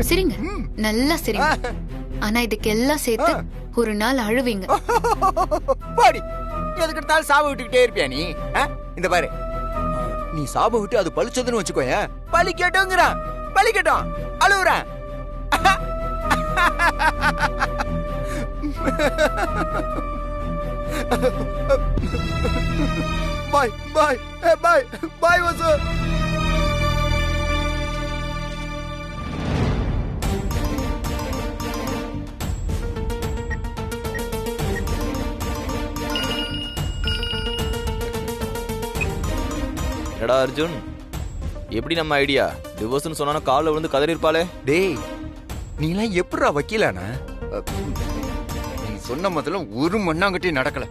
சரிங்க, நல்லா சரிங்க. ஆனா இதுக்கு எல்லாம் சேர்த்து ஒரு நாள் அழுவீங்க. பாடி எதுக்கு எடுத்தாலும் சாப விட்டுக்கிட்டே இருப்பியா நீ? இந்த பாரு, நீ சாப விட்டு அது பழிச்சதுன்னு வச்சுக்கோய, பழிக்கட்டுங்கிறான், பழிக்கட்டும், அழுவுறேன். பாய் பாய் பாய் பாய் வசு. எடா அர்ஜுன், எப்படி நம்ம ஐடியா? டிவோர்ஸ்னு சொன்னா காலில் விழுந்து கதறி இருப்பாளே. டேய், நீ எல்லாம் எப்படா வக்கீலானா? நீ சொன்ன முதல்ல ஒரு மண்ணாங்கட்டி நடக்கல.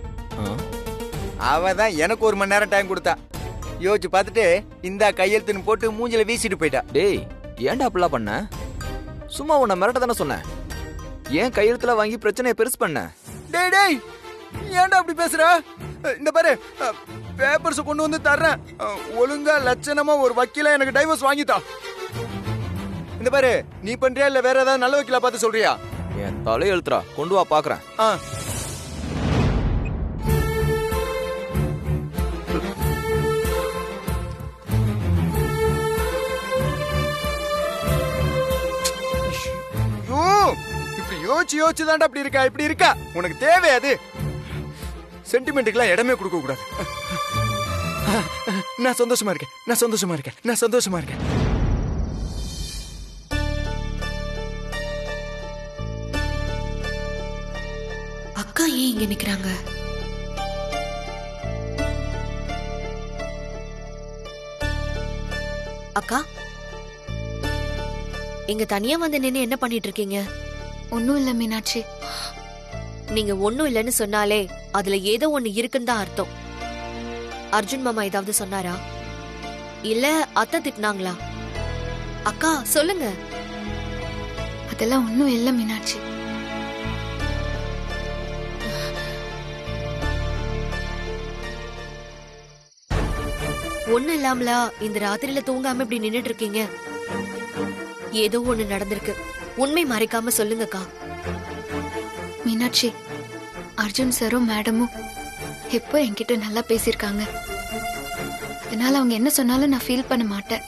அவதான் எனக்கு 1 மணி நேரம் டைம் கொடுத்தா. யோசிச்சு பார்த்துட்டு இந்த கையெழுத்துன்னு போட்டு மூஞ்சில வீசிட்டு போயிட்டா. டேய், ஏன்டா அப்படிலாம் பண்ண? சும்மா உன்னை மிரட்ட தானே சொன்னேன். ஏன் கையெழுத்துல வாங்கி பிரச்சனையை பெருசு பண்ண? டேய் டேய், ஏன்டா அப்படி பேசுற? இந்த பாரு, பேப்பர்ஸ் கொண்டு வந்து தர்றேன், ஒழுங்கா லட்சணமா ஒரு வக்கீல எனக்கு டைவர்ஸ் வாங்கித்தா. இந்த பாரு, நீ பண்றியா இல்ல வேற ஏதாவது நல்ல வக்கீலா பார்த்து சொல்றியா? என் தலை எழுத்துறா, கொண்டு வா பாக்குறேன். இப்படி யோசிச்சு யோசிச்சு தான்டா அப்படி இருக்கா, இப்படி இருக்கா. உனக்கு தேவை அது. சென்டிமெண்ட்டுக்கெல்லாம் இடமே கொடுக்க கூடாது. நான் சந்தோஷமா இருக்கேன், நான் சந்தோஷமா இருக்கேன், நான் சந்தோஷமா இருக்கேன். அக்கா ஏன் இங்க நிக்கிறாங்க? அக்கா, இங்க தனியா வந்து நின்னு என்ன பண்ணிட்டு இருக்கீங்க? ஒன்னும் இல்ல மீனாட்சி. நீங்க ஒண்ணும் இல்லைன்னு சொன்னாலே அதுல ஏதோ ஒண்ணு இருக்குன்னு தான் அர்த்தம். அர்ஜுன் மாமா ஏதாவது சொன்னாரா? இல்ல அத்தை திட்டினாங்களா? அக்கா சொல்லுங்க. அதெல்லாம் ஒன்னும் இல்ல மீனாட்சி. ஒண்ணு இல்லாமலா இந்த ராத்திரியில தூங்காம இப்படி நின்னுட்டு இருக்கீங்க? ஏதோ ஒண்ணு நடந்திருக்கு. உண்மை மறைக்காம சொல்லுங்கக்கா. மீனாட்சி, அர்ஜுன் சாரும் மேடமும் எப்போ என்கிட்ட நல்லா பேசியிருக்காங்க. அதனால அவங்க என்ன சொன்னாலும் நான் ஃபீல் பண்ண மாட்டேன்.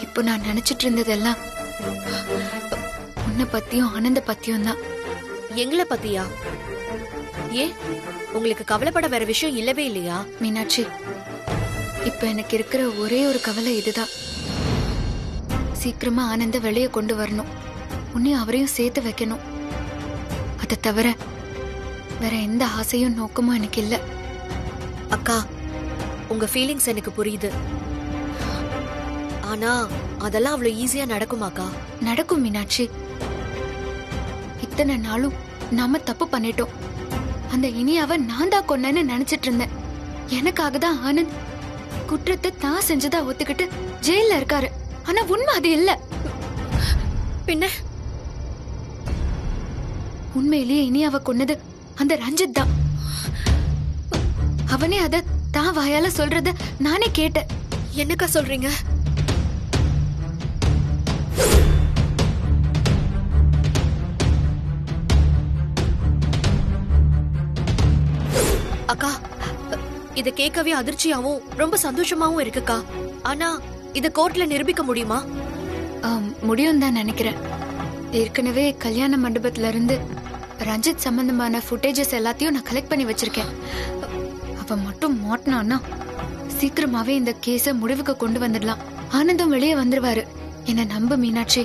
இப்போ நான் நினைச்சிட்டு இருந்ததெல்லாம் உன்னை பத்தியும் ஆனந்த பத்தியும் தான். எங்களை பத்தியா? ஏன் உங்களுக்கு கவலைப்பட வேற விஷயம் இல்லவே இல்லையா? மீனாட்சி, இப்ப எனக்கு இருக்கிற ஒரே ஒரு கவலை இதுதான். சீக்கிரமா ஆனந்த வெளியே கொண்டு வரணும், உன்னையும் அவரையும் சேர்த்து வைக்கணும். அதை தவிர வேற எந்த ஆசையும் நோக்கமும் எனக்கு இல்ல. அக்கா, உங்க ஃபீலிங்ஸ் எனக்கு புரியுது. ஆனா அதெல்லாம் அவ்வளவு ஈஸியா நடக்குமாக்கா? நடக்கும் மீனாட்சி. இத்தனை நாளும் நாம தப்பு பண்ணிட்டோம். அந்த இனியாவை நான் தான் கொன்னேன்னு நினைச்சிட்டு இருந்தேன். எனக்காக தான் ஆனந்த் குற்றத்தை தான் செஞ்சதா ஒத்துக்கிட்டு ஜெயில இருக்காரு. ஆனா உண்மை அது இல்ல. பின்ன உண்மையிலேயே இனியாவை கொன்னது அந்த ரஞ்சித் தான். அவனே அத தான் வாயால சொல்றத நானே கேட்டேன். என்னக்கா சொல்றீங்க? அக்கா, இத கேட்கவே அதிர்ச்சியாவும் ரொம்ப சந்தோஷமாவும் இருக்குக்கா. ஆனா இத கோர்ட்ல நிரூபிக்க முடியுமா? முடியும் தான் நினைக்கிறேன். ஏற்கனவே கல்யாண மண்டபத்துல இருந்து ரஞ்சித் சம்பந்தமான ஃபுட்டேஜஸ் எல்லாத்தையும் நான் கலெக்ட் பண்ணி வச்சிருக்கேன். அவன் மட்டும் மாட்டினான்னா சீக்கிரமாவே இந்த கேஸ முடிவுக்கு கொண்டு வந்துடலாம். ஆனந்தம் வெளியே வந்துருவாரு. என்ன நம்ப மீனாட்சி,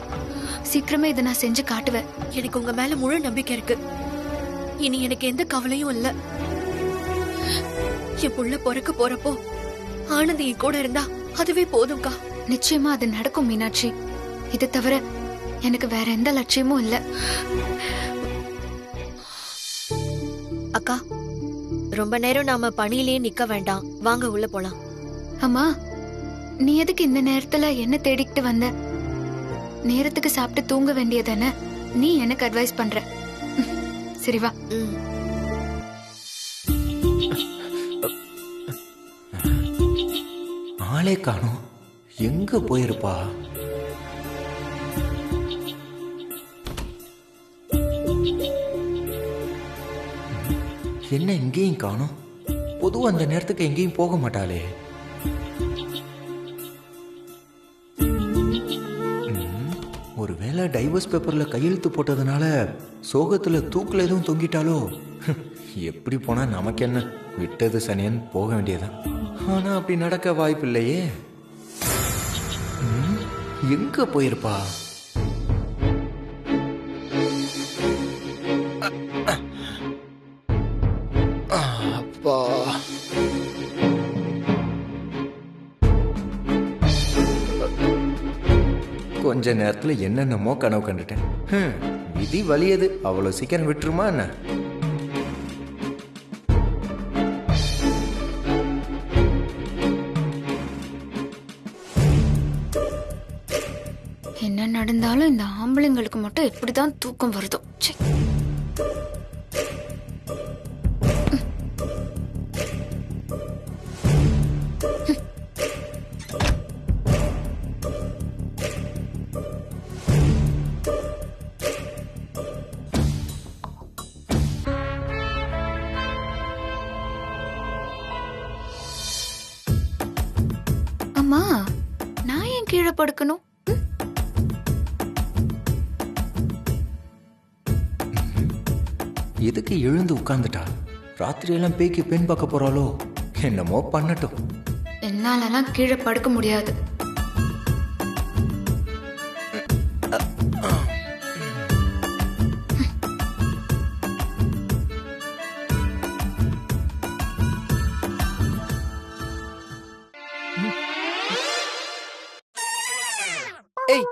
சீக்கிரமே இதை நான் செஞ்சு காட்டுவேன். எனக்கு உங்க மேல முழு நம்பிக்கை இருக்கு. இனி எனக்கு எந்த கவலையும் இல்ல. என் புள்ள பிறக்க போறப்போ ஆனந்த் என் கூட இருந்தா அதுவே போதும்க்கா. நிச்சயமா அது நடக்கும் மீனாட்சி. இது தவிர எனக்கு வேற எந்த லட்சியமும் இல்ல. அக்கா, ரொம்ப நேரம் நாம பணியிலேயே நிக்க வேண்டாம், வாங்க உள்ள போலாம். அம்மா, நீ எதுக்கு இந்த நேரத்துல என்ன தேடிக்கிட்டு வந்த? நேரத்துக்கு சாப்பிட்டு தூங்க வேண்டியதானே? நீ எனக்கு அட்வைஸ் பண்ற. சரி வா. ஆளே காணோம், எங்க போயிருப்பா? என்ன எங்கேயும் காணோம்? பொதுவா அந்த நேரத்துக்கு எங்கேயும் போக மாட்டாளே. ஒருவேளை டைவர்ஸ் பேப்பர்ல கையெழுத்து போட்டதுனால சோகத்துல தூக்குல எதுவும் தொங்கிட்டாலோ? எப்படி போனா நமக்கு என்ன, விட்டது சனியன் போக வேண்டியதான். ஆனா அப்படி நடக்க வாய்ப்பு இல்லையே. எங்க போயிருப்பா? அப்பா, கொஞ்ச நேரத்துல என்னென்னமோ கனவு கண்டுட்டேன். விதி வலியது, அவ்வளவு சீக்கிரம் விட்டுருமா என்ன? என்ன நடந்தாலும் இந்த ஆம்பளைங்களுக்கு மட்டும் எப்படிதான் தூக்கம் வருதோ. ச்சே. அம்மா, நான் ஏன் கீழே படுக்கணும்? எதுக்கு எழுந்து உட்கார்ந்துட்டா? ராத்திரியெல்லாம் பேய்க்கு பெண் பார்க்க போறாளோ? என்னமோ பண்ணட்டும். என்னாலலாம் கீழே படுக்க முடியாது. ஏய்,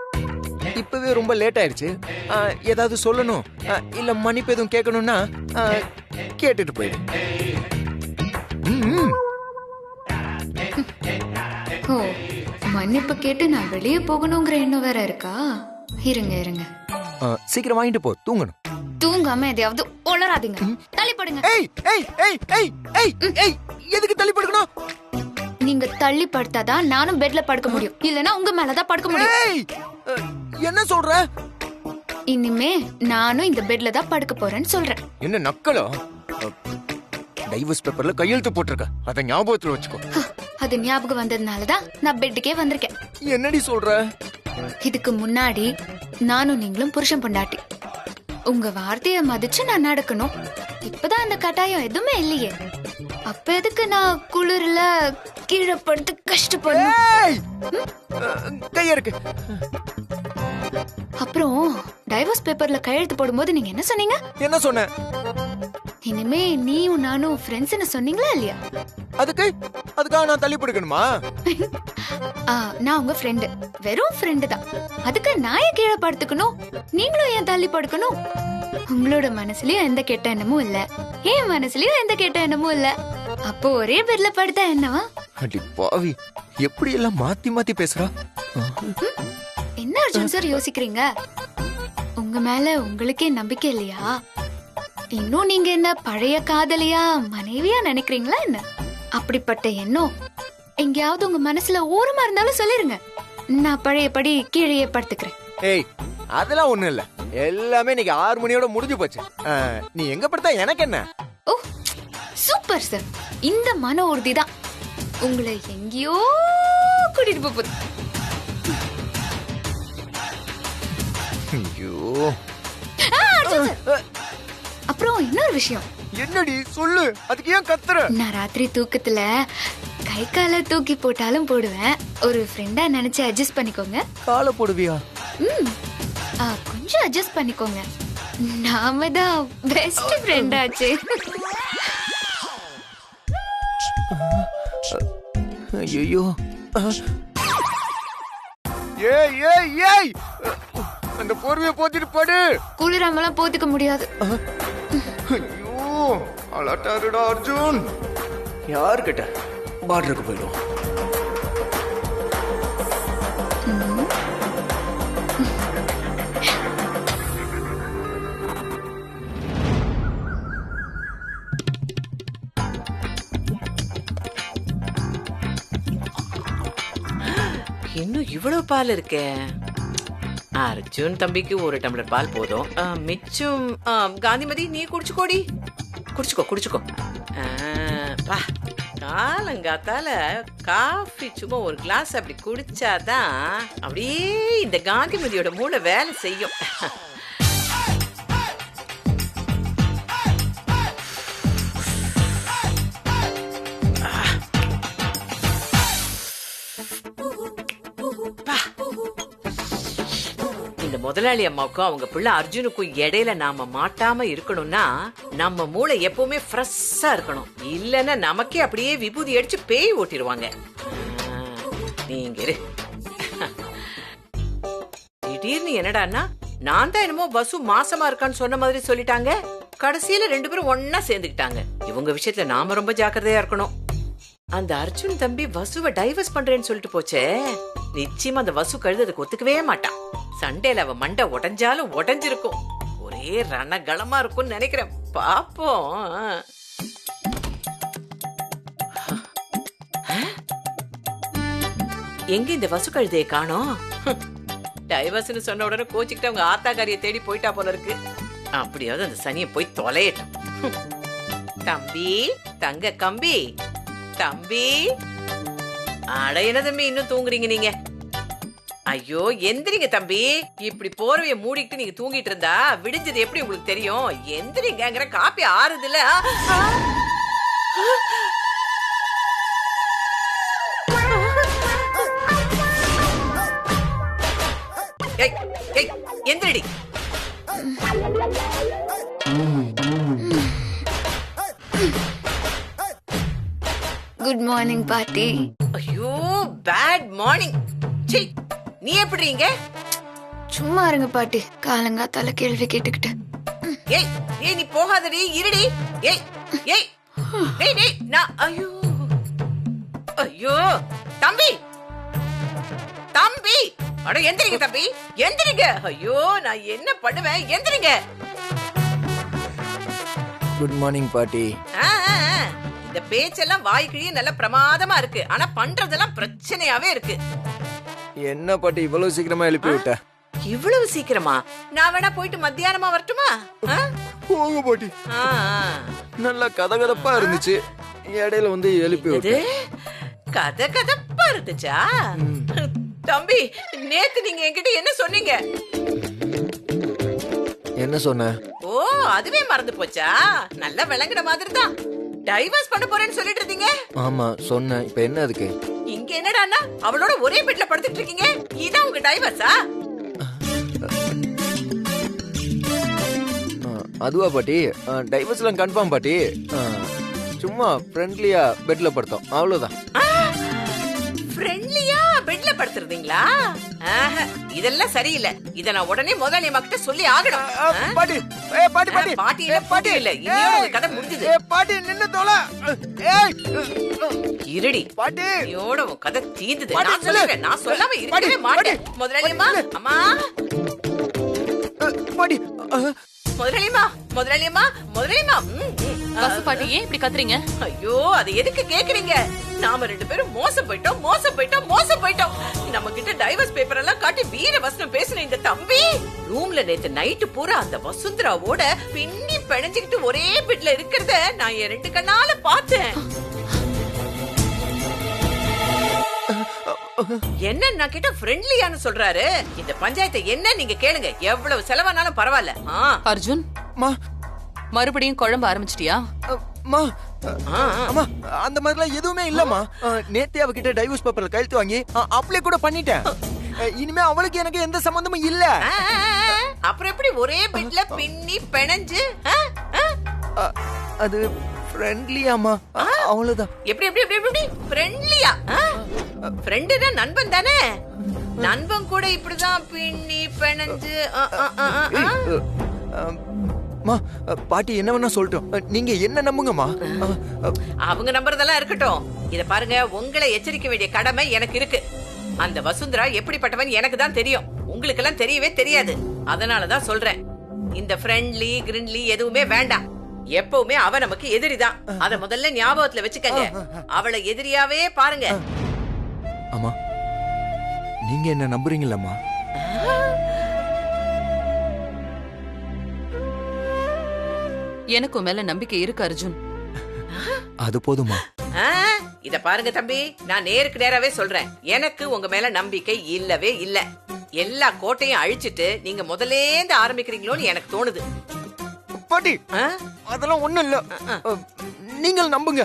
இப்பவே ரொம்ப லேட் ஆயிடுச்சு. ஏதாவது சொல்லணும் இல்ல மன்னிப்பு எதுவும் கேட்கணும்னா கேட்டுட்டு போயிடு. ஓ, மன்னிப்பு கேட்டு நான் வெளியே போகணுங்கிற எண்ணம் வேற இருக்கா? இருங்க இருங்க, சீக்கிரம் வாங்கிட்டு போ, தூங்கணும். தூங்காம எதையாவது உளராதீங்க. தள்ளிப்படுங்க. ஏய் ஏய் ஏய் ஏய் ஏய் ஏய், எதுக்கு தள்ளி படுக்கணும்? நீங்க தள்ளி படுத்தாதான் நானும் பெட்ல படுக்க முடியும், இல்லனா உங்க மேலதான் படுக்க முடியும். ஏய், என்ன சொல்ற? இனிமே நானும் இந்த பெட்ல தான் படுக்க போறேன்னு சொல்றேன். என்ன நக்கலா? டைவர்ஸ் பேப்பர்ல கையெழுத்து போட்டிருக்க, அத ஞாபகத்துல வச்சுக்கோ. அது ஞாபகம் வந்ததுனாலதான் நான் பெட்டுக்கே வந்திருக்கேன். என்னடி சொல்ற? இதுக்கு முன்னாடி நானும் நீங்களும் புருஷன் பொண்டாட்டி. உங்க வார்த்தைய மதிச்சு நான் நடக்கணும். இப்பதான் அந்த கட்டாயம் எதுவுமே இல்லையே. அப்ப எதுக்கு நான் குளிர்ல கீழே படுத்து கஷ்டப்படணும்? கையா இருக்கு. அப்புறம் டைவர்ஸ் பேப்பர்ல கையெழுத்து போடும்போது நீங்க என்ன சொன்னீங்க? என்ன சொன்ன? இனிமே நீயும் நானும் ஃப்ரெண்ட்ஸ்னு சொன்னீங்களா இல்லையா? அதுக்காக நான் தள்ளி படுக்கணுமா? நான் உங்க ஃப்ரெண்டு, வெறும் ஃப்ரெண்டு தான். அதுக்கு நான் ஏன் கீழே படுத்துக்கணும்? நீங்களும் ஏன் தள்ளி படுக்கணும்? உங்களோட மனசுலயும் எந்த கெட்ட எண்ணமும் இல்ல, என் மனசுலயும் எந்த கெட்ட எண்ணமும் இல்ல. அப்போ ஒரே பெட்ல படுத்தா என்னவா? அடி பாவி, எப்படி எல்லாம் மாத்தி மாத்தி பேசுறா? என்ன அர்ஜுன் சார் யோசிக்கிறீங்க? உங்க மேல உங்களுக்கே நம்பிக்கை இல்லையா? இன்னும் நீங்க என்ன பழைய காதலியா மனைவியா நினைக்கிறீங்களா என்ன? அப்படிப்பட்ட எண்ணம் எங்கேயாவது உங்க மனசுல ஓரமா இருந்தாலும் சொல்லிருங்க, நான் பழையபடி கீழே படுத்துக்கிறேன். ஏய், அதெல்லாம் ஒண்ணும் இல்ல, எல்லாமே இன்னைக்கு 6 மணியோட முடிஞ்சு போச்சு. நீ எங்க படுத்தா எனக்கு என்ன? ஓ, சூப்பர் சார். இந்த மன உறுதி தான் உங்களை எங்கேயோ கூட்டிட்டு போகுது. ஐயோ. அப்புறம் இன்னொரு விஷயம். என்னடி சொல்லு, அதுக்கு ஏன் கத்துற? நான் ராத்திரி தூக்கத்துல கை காலை தூக்கி போட்டாலும் போடுவேன். ஒரு ஃப்ரெண்டா நினைச்சு அட்ஜஸ்ட் பண்ணிக்கோங்க. காலை போடுவியா? கொஞ்சம் அட்ஜஸ்ட் பண்ணிக்கோங்க. நாம தான் பெஸ்ட் ஃப்ரெண்ட் ஆச்சு. ஐயோ. ஏய் ஏய் ஏய், அந்த போர்வையை போத்திட்டு படு. குளிராமலாம் போத்திக்க முடியாது. ஐயோ, அலட்டாருடா அர்ஜுன். யாருக்கிட்ட? பார்டருக்கு போயிடும். இன்னும் இவ்வளவு பால் இருக்கே. அர்ஜுன் தம்பிக்கு ஒரு டம்ளர் பால் போதும். மிச்சம் காந்திமதி நீ குடிச்சுக்கோடி. குடிச்சுக்கோ குடிச்சுக்கோ. பா, காலங்காத்தால காஃபி சும்மா ஒரு கிளாஸ் அப்படி குடிச்சாதான் அப்படியே இந்த காந்திமதியோட மூளை வேலை செய்யும். இந்த முதலாளி அம்மாவுக்கும் அவங்க பிள்ளை அர்ஜுனுக்கும் இடையில நாம மாட்டாம இருக்கணும்னா நம்ம மூளை எப்பவுமே ஃப்ரெஷ்ஷா இருக்கணும். இல்லன்னா நமக்கே அப்படியே விபூதி அடிச்சு பேய் ஓட்டிடுவாங்க. நீங்க இரு. திடீர்னு என்னடான்னா நான் தான் என்னமோ வசு மாசமா இருக்கான்னு சொன்ன மாதிரி சொல்லிட்டாங்க. கடைசியில 2 பேரும் ஒன்னா சேர்ந்துக்கிட்டாங்க. இவங்க விஷயத்துல நாம ரொம்ப ஜாக்கிரதையா இருக்கணும். அந்த அர்ஜுன் தம்பி வசுவை டைவர்ஸ் பண்றேன்னு சொல்லிட்டு போச்சே, நிச்சயமா அந்த வசு கழுது அதுக்கு ஒத்துக்கவே மாட்டான். சண்டேல அவ மண்டை உடைஞ்சாலும் உடைஞ்சிருக்கும். ஒரே ரணகலமா இருக்கும்னு நினைக்கிறேன். பாப்போம். எங்க இந்த வசு கழுதையை காணோம்? டைவர்ஸ்னு சொன்ன உடனே கோச்சிக்கிட்டு அவங்க ஆத்தாக்காரிய தேடி போயிட்டா போல இருக்கு. அப்படியாவது அந்த சனியை போய் தொலையட்டும். தம்பி, தங்க கம்பி, தம்பி. அட என்ன தம்பி இன்னும் தூங்குறீங்க நீங்க? ஐயோ எந்திரிங்க தம்பி. இப்படி போர்வைய மூடிக்கிட்டு நீங்க தூங்கிட்டு இருந்தா விடிஞ்சது எப்படி உங்களுக்கு தெரியும்? எந்திரிங்கிற காப்பி ஆறுதுல. எந்திரடி. குட் மார்னிங் பாட்டி. ஐயோ பேட் மார்னிங். சீ, நீ எப்படிங்க? சும்மா இருங்க பாட்டி, காலங்காத்தால கேள்வி கேட்டுக்கிட்டு. ஏய் ஏய், நீ போகாதடி, இருடி. ஏய் ஏய் ஏய் ஏய் நான் ஐயோ ஐயோ தம்பி தம்பி, அட எந்திரிங்க தம்பி, எந்திரிங்க. ஐயோ நான் என்ன பண்ணுவேன்? எந்திரிங்க. குட் மார்னிங் பாட்டி. இந்த பேச்செல்லாம் வாய்க்கிழியே நல்ல பிரமாதமா இருக்கு. ஆனா பண்றதெல்லாம் பிரச்சனையாவே இருக்கு. என்ன பாட்டி இவ்வளவு சீக்கிரமா எழுப்பி விட்ட? இவ்வளவு சீக்கிரமா? நான் வேணா போயிட்டு மத்தியானமா வரட்டுமா? போங்க பாட்டி. நல்லா கதகதப்பா இருந்துச்சு, இடையில வந்து எழுப்பி விட்டு. கதகதப்பா இருந்துச்சா? தம்பி, நேத்து நீங்க என்கிட்ட என்ன சொன்னீங்க? என்ன சொன்ன? ஓ, அதுவே மறந்து போச்சா? நல்லா விளங்குற மாதிரி தான். டைவர்ஸ் பண்ண போறேன்னு சொல்லிட்டு இருந்தீங்க. ஆமா சொன்னேன். இப்ப என்ன அதுக்கு? இங்க என்னடான்னா அவளோட ஒரே பெட்ல படுத்துட்டு இருக்கீங்க. இதான் உங்க டைவர்ஸா? அதுவா பாட்டி? டைவர்ஸ்லாம் கன்ஃபார்ம் பாட்டி. சும்மா ஃப்ரெண்ட்லியா பெட்ல படுத்தோம், அவ்வளவுதான். ஃப்ரெண்ட்லியா பெட்ல படுத்துறீங்களா? இதெல்லாம் சரியில்லை. இத நான் உடனே முதல்ல என் கிட்ட சொல்லி ஆகணும். பாட்டி ஏய் பாட்டி பாட்டி பாட்டி இல்ல பாட்டி இல்ல, இன்னும் உங்க கதை முடிஞ்சது. ஏய் பாட்டி நின்னு தோல. ஏய் இருடி பாட்டி, ஐயோட உன் கதை தீந்துது. பாட்டி, நான் சொல்றேன், நான் சொல்லாம இருக்கவே மாட்டேன். முதலாளியம்மா, அம்மா பாட்டி. முதலாளியம்மா, முதலாளியம்மா, முதலாளியம்மா. பசு பாட்டி ஏன் இப்படி கத்துறீங்க? ஐயோ அதை எதுக்கு கேக்குறீங்க? நாம 2 பேரும் மோசம் போயிட்டோம், மோசம் போயிட்டோம், மோசம் போயிட்டோம். நம்ம கிட்ட டைவர்ஸ் பேப்பர் எல்லாம் காட்டி வீர வசனம் பேசின இந்த தம்பி ரூம்ல நேத்து நைட்டு பூரா அந்த வசுந்தராவோட பின்னி பிணைஞ்சுக்கிட்டு ஒரே பெட்ல இருக்கிறத நான் என் 2 கண்ணால பார்த்தேன். என்ன நான் கிட்ட ஃப்ரெண்ட்லியான்னு சொல்றாரு? இந்த பஞ்சாயத்தை என்ன நீங்க கேளுங்க, எவ்வளவு செலவானாலும் பரவாயில்ல. அர்ஜுன், மா மறுபடியும் குழம்பு ஆரம்பிச்சிட்டியா? மா அம்மா அந்த மாதிரிலாம் எதுவுமே இல்லம்மா. நேத்தே அவகிட்ட டைவர்ஸ் பேப்பர்ல கையெழுத்து வாங்கி அப்ளை கூட பண்ணிட்டேன். இனிமே அவளுக்கு எனக்கு எந்த சம்பந்தமும் இல்ல. அப்புறம் எப்படி ஒரே பெட்ல பின்னி பிணைஞ்சு? அது ஃப்ரெண்ட்லியாமா, அவ்வளவுதான். எப்படி எப்படி எப்படி எப்படி ஃப்ரெண்ட்லியா? ஃப்ரெண்டுனா நண்பன் தானே? நண்பன் கூட இப்படிதான் பின்னி பிணைஞ்சு. பாட்டி என்ன வேணா சொல்லட்டும், நீங்க என்ன நம்புங்கம்மா. அவங்க நம்புறதெல்லாம் இருக்கட்டும். இத பாருங்க, உங்களை எச்சரிக்க வேண்டிய கடமை எனக்கு இருக்கு. அந்த வசுந்தரா எப்படிப்பட்டவன் எனக்கு தான் தெரியும், உங்களுக்கு எல்லாம் தெரியவே தெரியாது. அதனாலதான் சொல்றேன், இந்த ஃப்ரெண்ட்லி கிரிண்ட்லி எதுவுமே வேண்டாம். எப்பவுமே அவ நமக்கு எதிரிதான். அத முதல்ல ஞாபகத்துல வச்சுக்கங்க. அவளை எதிரியாவே பாருங்க. அம்மா நீங்க என்ன நம்புறீங்களம்மா? எனக்கும் மேல நம்பிக்கை இருக்கு அர்ஜுன். அது போதுமா? ஆ, இத பாருங்க தம்பி, நான் நேருக்கு நேராவே சொல்றேன். எனக்கு உங்க மேல நம்பிக்கை இல்லவே இல்ல. எல்லா கோட்டையும் அழிச்சிட்டு நீங்க முதல்லேந்து ஆரம்பிக்கிறீங்களோன்னு எனக்கு தோணுது. பாட்டி ஆ? அதெல்லாம் ஒண்ணும் இல்ல. நீங்கள் நம்புங்க.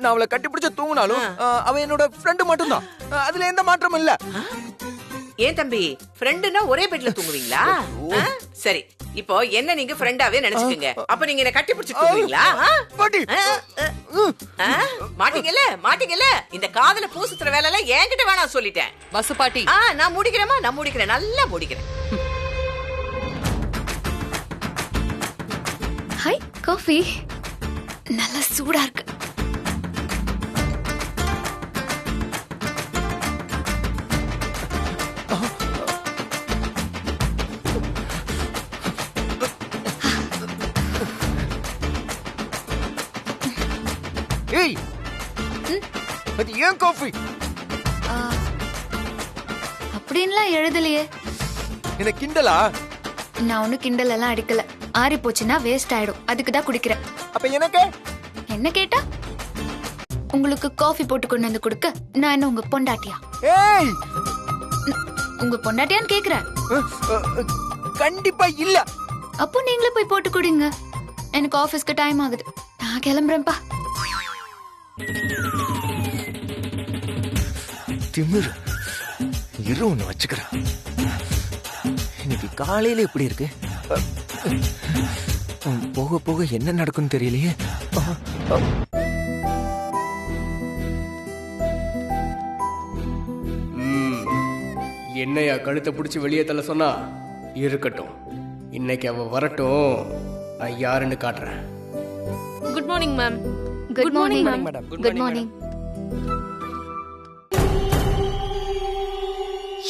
நான் அவளை கட்டிப்பிடிச்ச தூங்கினாலும் அவ என்னோட ஃப்ரெண்டு மட்டும்தான். அதுல எந்த மாற்றமும் இல்ல. ஏன் தம்பி, ஃப்ரெண்டுனா ஒரே பெட்ல தூங்குவீங்களா? ஆ? சரி, இப்போ என்ன நீங்க ஃப்ரெண்டாவே நினைச்சுக்கங்க. அப்ப நீங்க என்ன கட்டி பிடிச்சு தூங்குவீங்களா? ஆ? பாட்டி ஆ? மாட்டீங்கல்ல மாட்டீங்கல்ல. இந்த காதல பூ சுத்துற வேலை எல்லாம் என்கிட்ட வேணாம் சொல்லிட்டேன். வசு பாட்டி, நான் முடிக்கிறேமா, நான் முடிக்கிறேன், நல்லா முடிக்கிறேன். ஹாய், காஃபி நல்லா சூடா இருக்கு. ஏய், அது ஏன் காஃபி? அப்படின்லாம் எழுதலையே. என்ன கிண்டலா? நான் ஒண்ணு கிண்டல் எல்லாம் அடிக்கல. ஆறி போச்சுன்னா வேஸ்ட் ஆயிடும், அதுக்கு தான் குடிக்கிறேன். அப்ப எனக்கு என்ன கேட்டா? உங்களுக்கு காஃபி போட்டு கொண்டு வந்து கொடுக்க நான் என்ன உங்க பொண்டாட்டியா? ஏய், உங்க பொண்டாட்டியான்னு கேக்குறேன். கண்டிப்பா இல்ல. அப்போ நீங்களே போய் போட்டு குடிங்க. எனக்கு ஆபீஸ்க்கு டைம் ஆகுது, நான் கிளம்புறேன்ப்பா. திமிரு இரு, ஒண்ணு வச்சுக்கிறேன். இன்னைக்கு காலையில எப்படி இருக்கு? போக போக என்ன நடக்கும்னு தெரியலையே. என்னையா கழுத்தை பிடிச்சி வெளியே தள்ள சொன்னா? இருக்கட்டும், இன்னைக்கு அவ வரட்டும், நான் யாருன்னு காட்டுறேன். Good morning ma'am. Good morning madam. Good morning.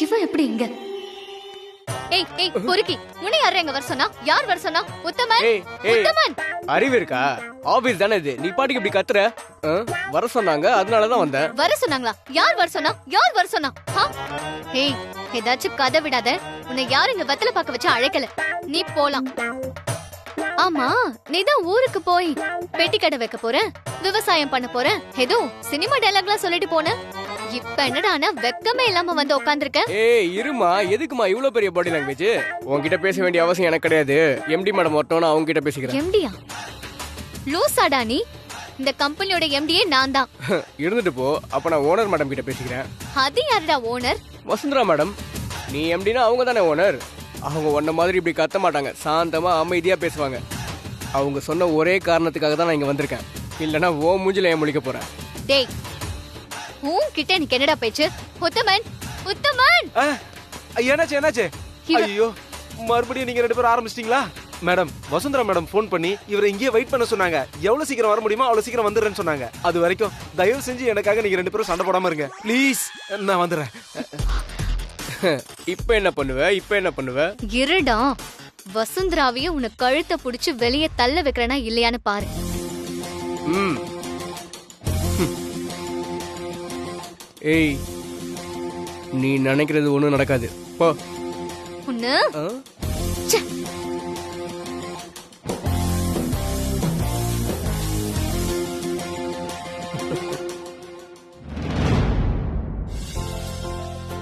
இவன் எப்படி இங்க? ஏய் ஏய் பொறுக்கி, உன்னை யார் எங்க வர சொன்னா? யார் வர சொன்னா? உத்தமன், ஏய் ஏய், உத்தமன். அறிவு இருக்கா? ஆபீஸ் தானே இது, நீ பாட்டுக்கு இப்படி கத்துற? வர சொன்னாங்க, அதனாலதான் வந்தேன். வர சொன்னாங்களா? யார் வர சொன்னா? யார் வர சொன்னா? ஏய், ஏதாச்சும் கதை விடாத. உன்னை யார் இங்க வெத்தல பாக்க வச்சு அழைக்கல. நீ போலாம். ஆமா, நீதான் ஊருக்கு போய் பெட்டி கடை வைக்க போற, விவசாயம் பண்ண போற, ஏதோ சினிமா டயலாக்லாம் சொல்லிட்டு போன. இப்ப என்னடானா வெக்கமே இல்லாம வந்து உட்கார்ந்திருக்க. ஏய் இருமா, எதுக்குமா இவ்வளவு பெரிய பாடி லாங்குவேஜ்? உன்கிட்ட பேச வேண்டிய அவசியம் எனக்கு கிடையாது. எம்டி மேடம் வரட்டும், நான் அவங்க கிட்ட பேசிக்கிறேன். எம்டியா? லூசாடா நீ? இந்த கம்பெனியோட எம்டியே நான் தான். இருந்துட்டு போ. அப்ப நான் ஓனர் மேடம் கிட்ட பேசிக்கிறேன். அது யாருடா ஓனர்? வசுந்தரா மேடம். நீ எம்டினா அவங்க தானே ஓனர். அவங்க உன்ன மாதிரி இப்படி கத்த மாட்டாங்க, சாந்தமா அமைதியா பேசுவாங்க. அவங்க சொன்ன ஒரே காரணத்துக்காக தான் நான் இங்க வந்திருக்கேன். இல்லனா ஓ மூஞ்சில ஏன் முழிக்க போறேன்? டேய், உன்கிட்ட எனக்கு என்னடா பேச்சு? உத்தமன், உத்தமன். என்னாச்சு என்னாச்சு? ஐயோ, மறுபடியும் நீங்க ரெண்டு பேரும் ஆரம்பிச்சிட்டீங்களா? மேடம், வசுந்தரா மேடம் ஃபோன் பண்ணி இவரை இங்கேயே வெயிட் பண்ண சொன்னாங்க. எவ்வளவு சீக்கிரம் வர முடியுமோ அவ்வளவு சீக்கிரம் வந்துடுறேன்னு சொன்னாங்க. அது வரைக்கும் தயவு செஞ்சு எனக்காக நீங்க ரெண்டு பேரும் சண்டை போடாம இருங்க ப்ளீஸ். நான் வந்துடுறேன். இப்ப என்ன பண்ணுவ? இப்ப என்ன பண்ணுவ? இருடா, வசுந்தராவையும் உன்னை கழுத்தை புடிச்சு வெளியே தள்ள வைக்கிறேனா இல்லையான்னு பாரு. ஏய், நீ நினைக்கிறது ஒண்ணும் நடக்காது. போ. உன்னை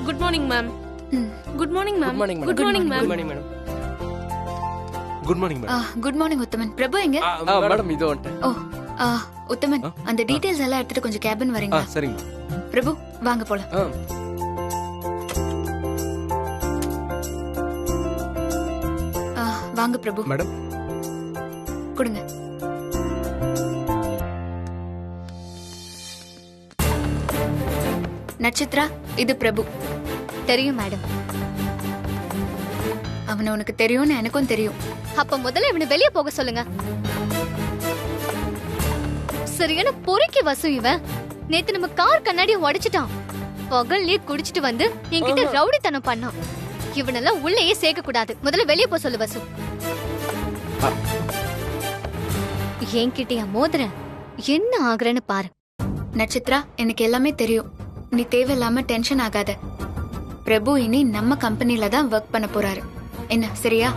good morning ma'am. Good morning ma'am. Good morning madam. Good morning ma'am. Good morning madam. Good morning madam. Good morning Uthaman. Prabhu எங்க? மேடம் இதோ வந்துட்டேன். ஓ, உத்தமன், அந்த டீடைல்ஸ் எல்லாம் எடுத்துட்டு கொஞ்சம் கேபின் வரீங்களா? சரிங்க. பிரபு வாங்க போலாம். வாங்க பிரபு. மேடம் கொடுங்க. நட்சத்ரா, இது பிரபு. தெரியும் மேடம். அவனை உனக்கு தெரியும்னு எனக்கும் தெரியும். அப்ப முதல்ல இவனை வெளியே போக சொல்லுங்க. சரியான பொறுக்கி வசு இவன். நேத்து நம்ம கார் கண்ணாடியை உடைச்சிட்டான். பகல்லே குடிச்சிட்டு வந்து என்கிட்ட ரவுடித்தனம் பண்ணான். இவனெல்லாம் உள்ளேயே சேர்க்க கூடாது. முதல்ல வெளியே போ சொல்லு வசு. என்கிட்டயா மோதுற? என்ன ஆகுறேன்னு பாரு. நட்சத்ரா, எனக்கு எல்லாமே தெரியும். நீ தேவையில்லாம டென்ஷன் ஆகாத. பிரபு இனி நம்ம கம்பெனில தான் ஒர்க் பண்ண போறாரு. என்ன சரியா?